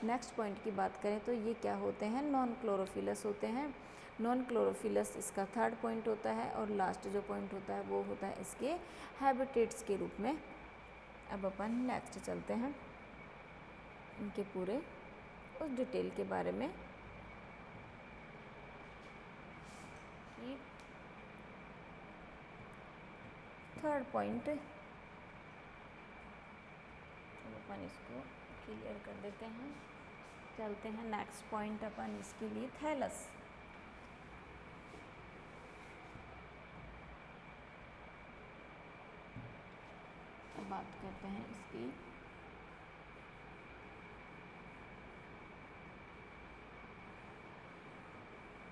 Next point की बात करें तो ये क्या होते हैं, नॉन क्लोरोफिलस होते हैं। नॉन क्लोरोफिलस इसका थर्ड पॉइंट होता है और लास्ट जो पॉइंट होता है वो होता है इसके हैबिटेट्स के रूप में। अब अपन नेक्स्ट चलते हैं इनके पूरे उस डिटेल के बारे में कि थर्ड पॉइंट अपन इसको क्लियर कर देते हैं। चलते हैं नेक्स्ट पॉइंट अपन इसके लिए थैलस। अब बात करते हैं इसकी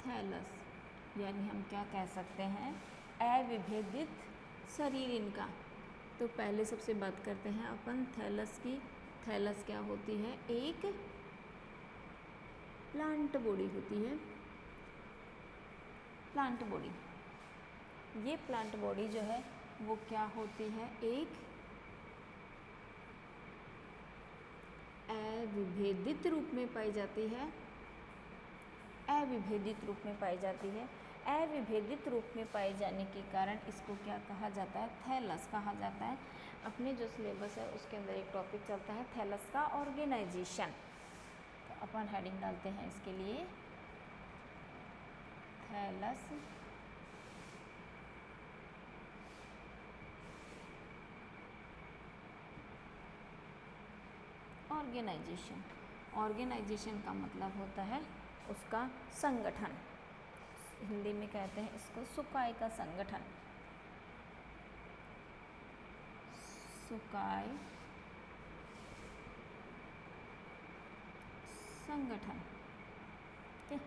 थैलस, यानी हम क्या कह सकते हैं, अविभेदित शरीर इनका। तो पहले सबसे बात करते हैं अपन थैलस की। थैलस क्या होती है, एक प्लांट बॉडी होती है। प्लांट बॉडी, ये प्लांट बॉडी जो है वो क्या होती है, एक अविभेदित रूप में पाई जाती है। अविभेदित रूप में पाई जाती है। अविभेदित रूप में पाए जाने के कारण इसको क्या कहा जाता है, थैलस कहा जाता है। अपने जो सिलेबस है उसके अंदर एक टॉपिक चलता है थैलस का ऑर्गेनाइजेशन। तो अपन हेडिंग डालते हैं इसके लिए थैलस ऑर्गेनाइजेशन। ऑर्गेनाइजेशन का मतलब होता है उसका संगठन। हिंदी में कहते हैं इसको सुकाय का संगठन। सुकाय संगठन। ठीक,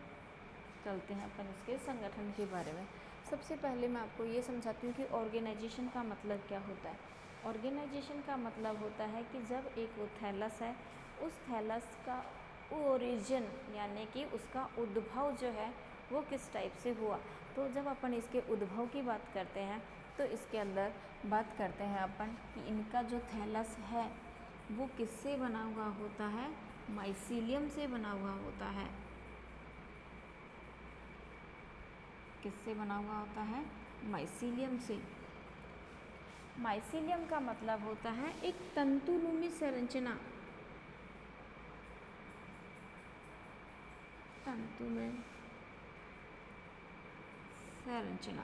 चलते हैं अपन इसके संगठन के बारे में। सबसे पहले मैं आपको ये समझाती हूँ कि ऑर्गेनाइजेशन का मतलब क्या होता है। ऑर्गेनाइजेशन का मतलब होता है कि जब एक वो थैलस है, उस थैलस का ओरिजिन यानी कि उसका उद्भव जो है वो किस टाइप से हुआ। तो जब अपन इसके उद्भव की बात करते हैं तो इसके अंदर बात करते हैं अपन कि इनका जो थैलस है वो किससे बना हुआ होता है, माइसीलियम से बना हुआ होता है। किससे बना हुआ होता है, माइसीलियम से। माइसीलियम का मतलब होता है एक तंतुनुमी संरचना। तंतु में संरचना,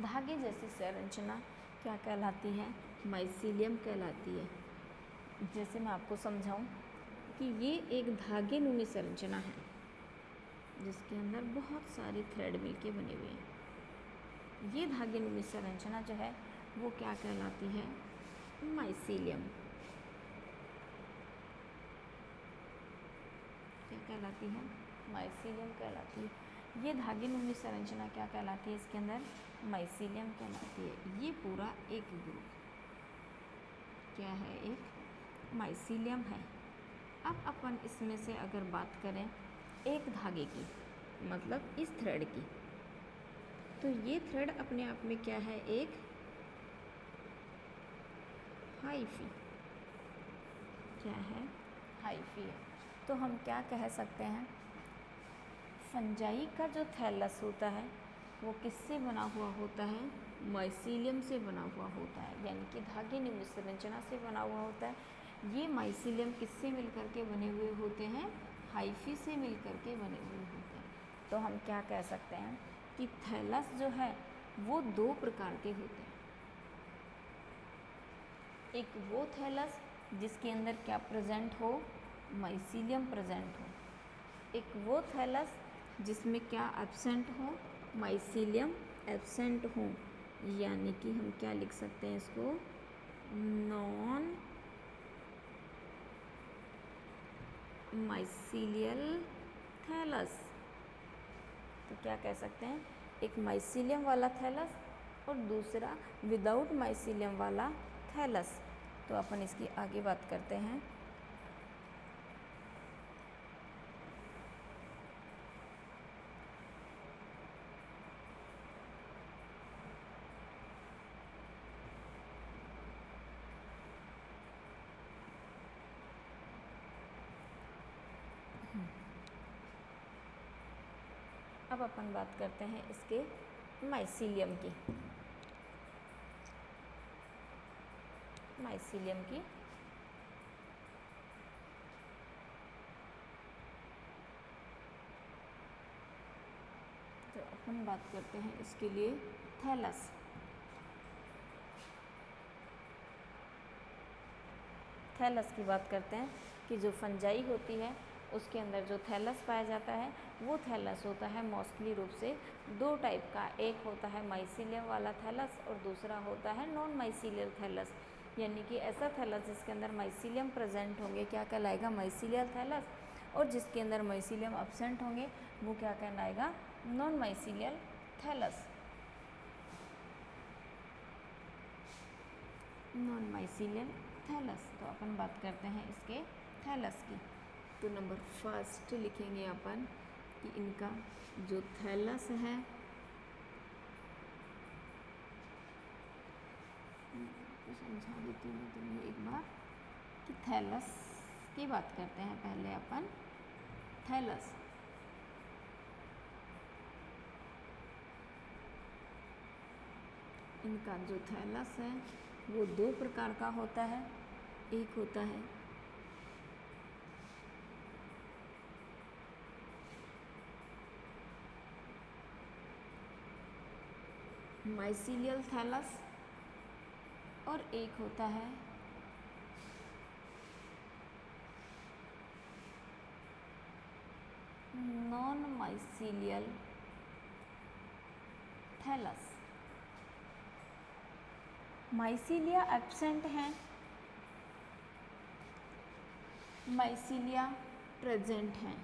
धागे जैसी संरचना क्या कहलाती है, माइसीलियम कहलाती है। जैसे मैं आपको समझाऊं कि ये एक धागे नुमी संरचना है जिसके अंदर बहुत सारे थ्रेड मिलके बने हुए हैं। ये धागे नुमी संरचना जो है वो क्या कहलाती है, माइसीलियम। क्या कहलाती है, माइसीलियम कहलाती है। ये धागे नुमी संरचना क्या कहलाती है, इसके अंदर माइसीलियम कहलाती है। ये पूरा एक ग्रुप क्या है, एक माइसीलियम है। अब अपन इसमें से अगर बात करें एक धागे की, मतलब इस थ्रेड की, तो ये थ्रेड अपने आप में क्या है, एक हाइफी। क्या है, हाइफी है। तो हम क्या कह सकते हैं, फंजाई का जो थैलस होता है वो किससे बना हुआ होता है, माइसीलियम से बना हुआ होता है, यानी कि धागे नुमी संरचना से बना हुआ होता है। ये माइसीलियम किससे मिलकर के बने हुए होते हैं, हाइफी से मिलकर के बने हुए होते हैं। तो हम क्या कह सकते हैं कि थैलस जो है वो दो प्रकार के होते हैं। एक वो थैलस जिसके अंदर क्या प्रेजेंट हो, माइसीलियम प्रेजेंट हो। एक वो थैलस जिसमें क्या एब्सेंट हो, माइसीलियम एब्सेंट हो। यानी कि हम क्या लिख सकते हैं इसको, नॉन माइसीलियल थैलस। तो क्या कह सकते हैं, एक माइसीलियम वाला थैलस और दूसरा विदाउट माइसीलियम वाला थैलस। तो अपन इसकी आगे बात करते हैं। अब अपन बात करते हैं इसके माइसीलियम की। माइसीलियम की तो अपन बात करते हैं इसके लिए थैलस। थैलस की बात करते हैं कि जो फंजाई होती है उसके अंदर जो थैलस पाया जाता है वो थैलस होता है मोस्टली रूप से दो टाइप का। एक होता है माइसीलियम वाला थैलस और दूसरा होता है नॉन माइसीलियल थैलस। यानी कि ऐसा थैलस जिसके अंदर माइसीलियम प्रेजेंट होंगे क्या कहलाएगा, माइसीलियल थैलस, और जिसके अंदर माइसीलियम एब्सेंट होंगे वो क्या कहलाएगा, non mycelial thallus. Non mycelial thallus. तो अपन बात करते हैं इसके थैलस की। तो नंबर फर्स्ट लिखेंगे अपन कि इनका जो थैलस है तो समझा देती हूँ तुम्हें एक बार कि थैलस की बात करते हैं पहले अपन। थैलस इनका जो थैलस है वो दो प्रकार का होता है। एक होता है माइसीलियल थैलस और एक होता है non mycelial thallus. Mycelia absent हैं, माइसीलिया प्रेजेंट हैं।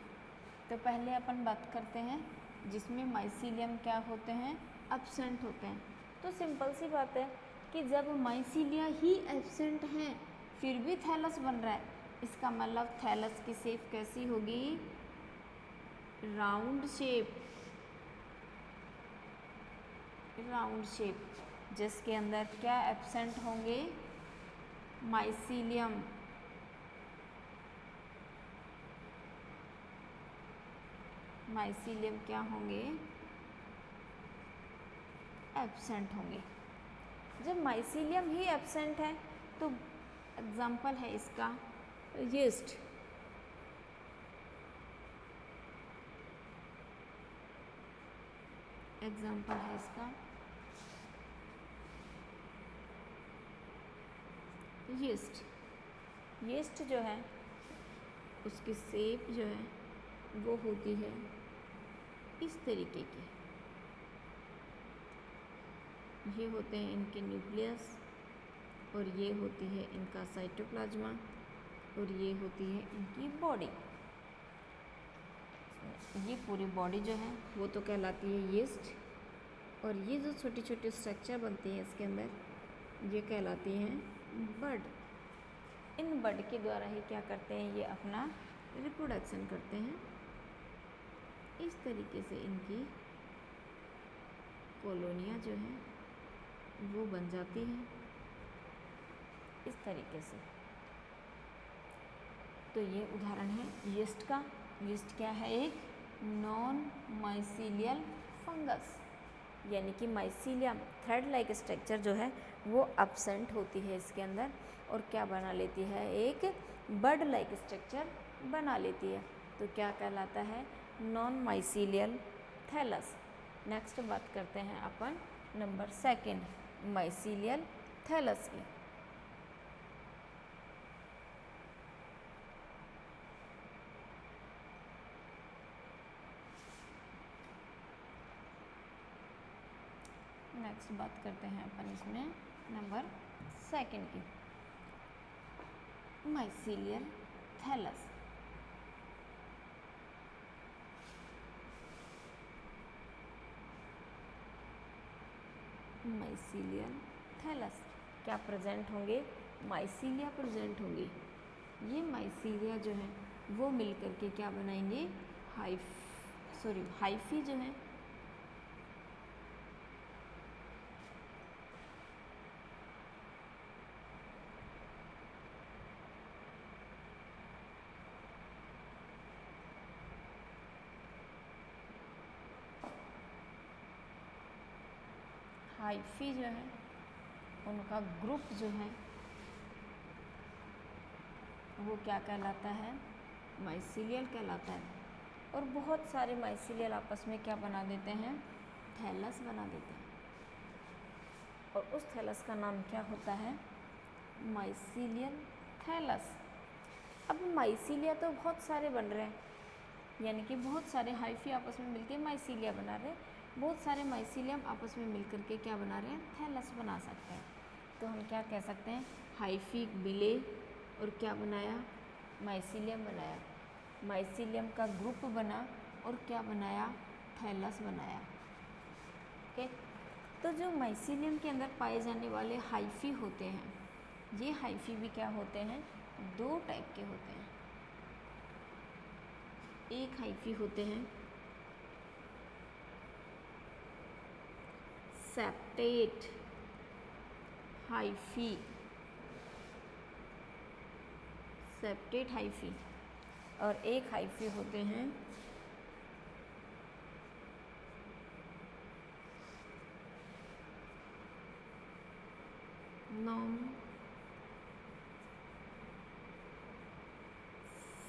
तो पहले अपन बात करते हैं जिसमें माइसीलियम क्या होते हैं, एब्सेंट होते हैं। तो सिंपल सी बात है कि जब माइसीलिया ही एब्सेंट हैं फिर भी थैलस बन रहा है, इसका मतलब थैलस की शेप कैसी होगी, राउंड शेप। राउंड शेप जिसके अंदर क्या एब्सेंट होंगे, माइसीलियम। माइसीलियम क्या होंगे, एब्सेंट होंगे। जब माइसीलियम ही एब्सेंट है तो एग्जाम्पल है इसका यीस्ट। एग्जाम्पल है इसका यीस्ट। यीस्ट जो है उसकी शेप जो है वो होती है इस तरीके की। ये होते हैं इनके न्यूक्लियस और ये होती है इनका साइटोप्लाज्मा और ये होती है इनकी बॉडी। ये पूरी बॉडी जो है वो तो कहलाती है यीस्ट, और ये जो छोटी छोटी स्ट्रक्चर बनती हैं इसके अंदर ये कहलाती हैं बड। इन बड के द्वारा ही क्या करते हैं, ये अपना रिप्रोडक्शन करते हैं। इस तरीके से इनकी कॉलोनियाँ जो हैं वो बन जाती हैं इस तरीके से। तो ये उदाहरण है यीस्ट का। यीस्ट क्या है, एक नॉन माइसीलियल फंगस, यानी कि माइसीलियम थ्रेड लाइक स्ट्रक्चर जो है वो एब्सेंट होती है इसके अंदर और क्या बना लेती है, एक बड लाइक स्ट्रक्चर बना लेती है। तो क्या कहलाता है, नॉन माइसीलियल थैलस। नेक्स्ट बात करते हैं अपन नंबर सेकंड, माइसीलियल थैलस की। नेक्स्ट बात करते हैं अपन इसमें नंबर सेकंड की, माइसीलियल थैलस। माइसीलियल थैलस क्या प्रेजेंट होंगे, माइसीलिया प्रेजेंट होंगे। ये माइसीलिया जो है वो मिलकर के क्या बनाएंगे, हाइफी जो है हाइफी जो है उनका ग्रुप जो है वो क्या कहलाता है, माइसीलियल कहलाता है। और बहुत सारे माइसीलियल आपस में क्या बना देते हैं, थैलस बना देते हैं, और उस थैलस का नाम क्या होता है, माइसीलियल थैलस। अब माइसीलिया तो बहुत सारे बन रहे हैं, यानी कि बहुत सारे हाइफी आपस में मिलकर माइसीलिया बना रहे हैं, बहुत सारे माइसीलियम आपस में मिलकर के क्या बना रहे हैं, थैलस बना सकते हैं। तो हम क्या कह सकते हैं, हाइफी मिले और क्या बनाया, माइसीलियम बनाया, माइसीलियम का ग्रुप बना और क्या बनाया, थैलस बनाया। ओके, तो जो माइसीलियम के अंदर पाए जाने वाले हाइफी होते हैं, ये हाइफी भी क्या होते हैं, दो टाइप के होते हैं। एक हाइफी होते हैं सेप्टेट हाइफी, सेप्टेट हाइफी, और एक हाइफी होते हैं नॉन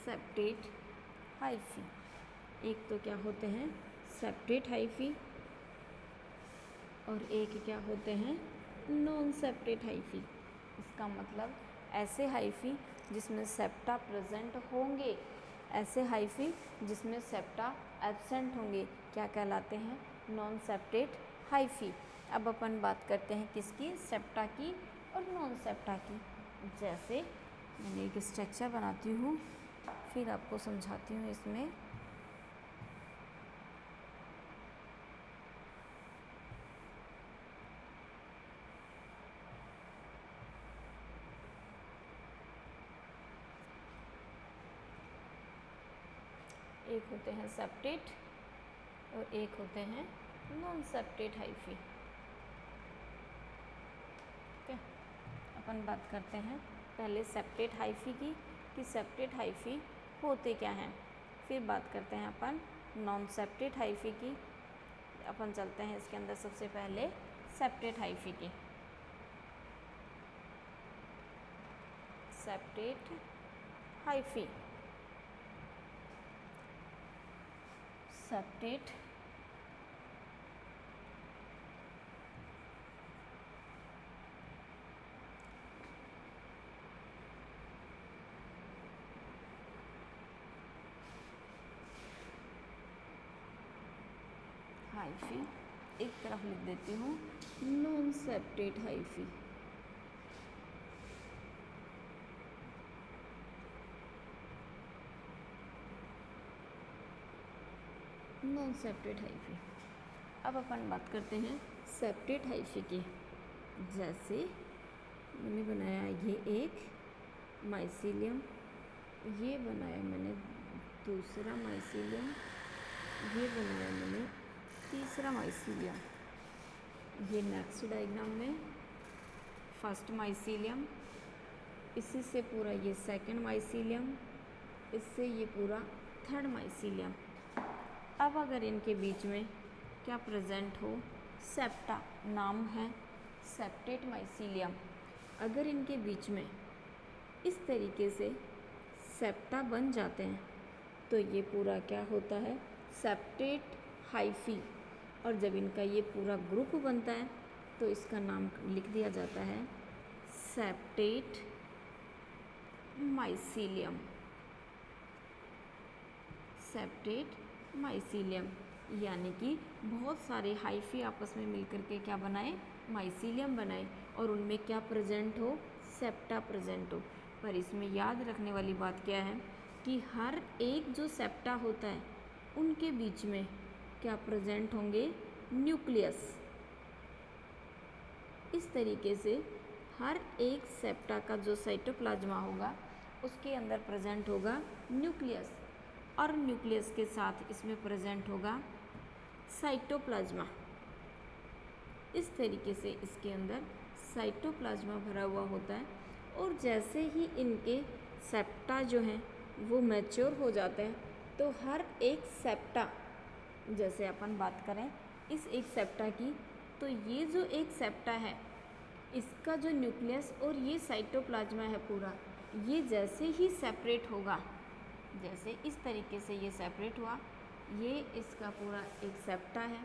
सेप्टेट हाइफी। एक तो क्या होते हैं सेप्टेट हाइफी और एक क्या होते हैं नॉन सेप्टेट हाइफी। इसका मतलब ऐसे हाइफी जिसमें सेप्टा प्रेजेंट होंगे, ऐसे हाइफी जिसमें सेप्टा एब्सेंट होंगे क्या कहलाते हैं, नॉन सेप्टेट हाइफी। अब अपन बात करते हैं किसकी, सेप्टा की और नॉन सेप्टा की। जैसे मैंने एक स्ट्रक्चर बनाती हूँ, फिर आपको समझाती हूँ इसमें। एक होते हैं सेप्टेट और एक होते हैं नॉन सेप्टेट हाइफी। ठीक है, अपन बात करते हैं पहले सेप्टेट हाइफी की कि सेप्टेट हाइफी होते क्या हैं, फिर बात करते हैं अपन नॉन सेप्टेट हाइफी की। अपन चलते हैं इसके अंदर सबसे पहले सेप्टेट हाइफी की। सेप्टेट हाइफी, सेप्टेट हाइफी, एक तरफ लिख देती हूँ non septate hyphae. Non septate hyphae. अब अपन बात करते हैं सेप्टेट हाइफी की। जैसे मैंने बनाया ये एक माइसीलियम, ये बनाया मैंने दूसरा माइसीलियम, ये बनाया मैंने तीसरा माइसीलियम, ये नेक्स्ट डायग्राम में फर्स्ट माइसीलियम, इसी से पूरा ये सेकंड माइसीलियम, इससे ये पूरा थर्ड माइसीलियम। अब अगर इनके बीच में क्या प्रेजेंट हो, सेप्टा, नाम है सेप्टेट माइसीलियम, अगर इनके बीच में इस तरीके से सेप्टा बन जाते हैं तो ये पूरा क्या होता है, सेप्टेट हाइफी। और जब इनका ये पूरा ग्रुप बनता है तो इसका नाम लिख दिया जाता है सेप्टेट माइसीलियम, सेप्टेट माइसीलियम। यानी कि बहुत सारे हाइफी आपस में मिलकर के क्या बनाए, माइसीलियम बनाए, और उनमें क्या प्रेजेंट हो, सेप्टा प्रेजेंट हो। पर इसमें याद रखने वाली बात क्या है कि हर एक जो सेप्टा होता है उनके बीच में क्या प्रेजेंट होंगे, न्यूक्लियस। इस तरीके से हर एक सेप्टा का जो साइटोप्लाज्मा होगा उसके अंदर प्रेजेंट होगा न्यूक्लियस, और न्यूक्लियस के साथ इसमें प्रेजेंट होगा साइटोप्लाज्मा। इस तरीके से इसके अंदर साइटोप्लाज्मा भरा हुआ होता है। और जैसे ही इनके सेप्टा जो हैं वो मैच्योर हो जाते हैं तो हर एक सेप्टा, जैसे अपन बात करें इस एक सेप्टा की तो ये जो एक सेप्टा है, इसका जो न्यूक्लियस और ये साइटोप्लाज्मा है पूरा, ये जैसे ही सेपरेट होगा, जैसे इस तरीके से ये सेपरेट हुआ, ये इसका पूरा एक सेप्टा है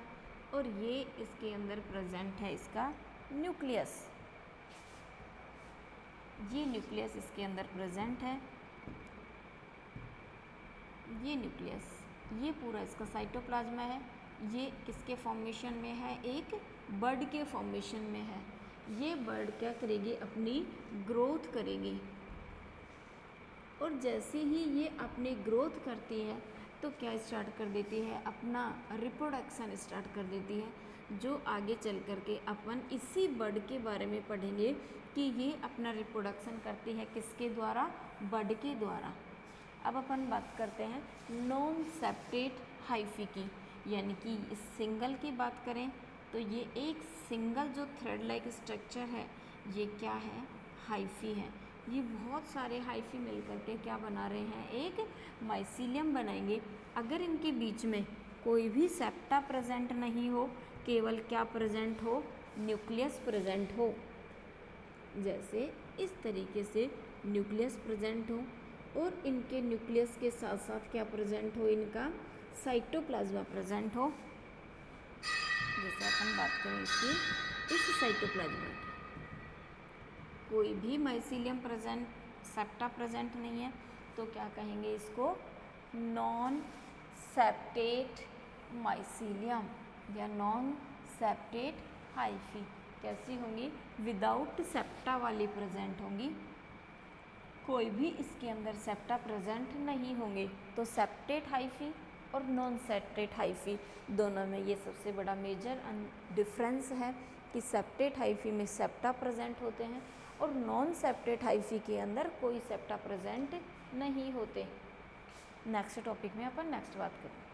और ये इसके अंदर प्रेजेंट है इसका न्यूक्लियस। ये न्यूक्लियस इसके अंदर प्रेजेंट है, ये न्यूक्लियस, ये पूरा इसका साइटोप्लाज्मा है। ये किसके फॉर्मेशन में है? एक बर्ड के फॉर्मेशन में है। ये बर्ड क्या करेगी? अपनी ग्रोथ करेगी, और जैसे ही ये अपनी ग्रोथ करती है तो क्या स्टार्ट कर देती है? अपना रिप्रोडक्शन स्टार्ट कर देती है, जो आगे चल कर के अपन इसी बर्ड के बारे में पढ़ेंगे कि ये अपना रिप्रोडक्शन करती है किसके द्वारा? बर्ड के द्वारा। अब अपन बात करते हैं नॉन सेप्टेट हाइफी की, यानी कि इस सिंगल की बात करें तो ये एक सिंगल जो थ्रेड लाइक स्ट्रक्चर है, ये क्या है? हाइफी है। ये बहुत सारे हाइफी मिलकर के क्या बना रहे हैं? एक माइसीलियम बनाएंगे। अगर इनके बीच में कोई भी सेप्टा प्रेजेंट नहीं हो, केवल क्या प्रेजेंट हो? न्यूक्लियस प्रेजेंट हो। जैसे इस तरीके से न्यूक्लियस प्रेजेंट हो और इनके न्यूक्लियस के साथ साथ क्या प्रेजेंट हो? इनका साइटोप्लाज्मा प्रेजेंट हो। जैसे अपन बात करें इसकी, इस साइटोप्लाज्मा की कोई भी माइसीलियम प्रेजेंट, सेप्टा प्रेजेंट नहीं है, तो क्या कहेंगे इसको? नॉन सेप्टेट माइसीलियम या नॉन सेप्टेट हाइफी। कैसी होंगी? विदाउट सेप्टा वाली प्रेजेंट होंगी, कोई भी इसके अंदर सेप्टा प्रेजेंट नहीं होंगे। तो सेप्टेट हाइफी और नॉन सेप्टेट हाइफी दोनों में ये सबसे बड़ा मेजर डिफरेंस है कि सेप्टेट हाइफी में सेप्टा प्रेजेंट होते हैं और नॉन सेप्टेट हाइफी के अंदर कोई सेप्टा प्रेजेंट नहीं होते। नेक्स्ट टॉपिक में अपन नेक्स्ट बात करें।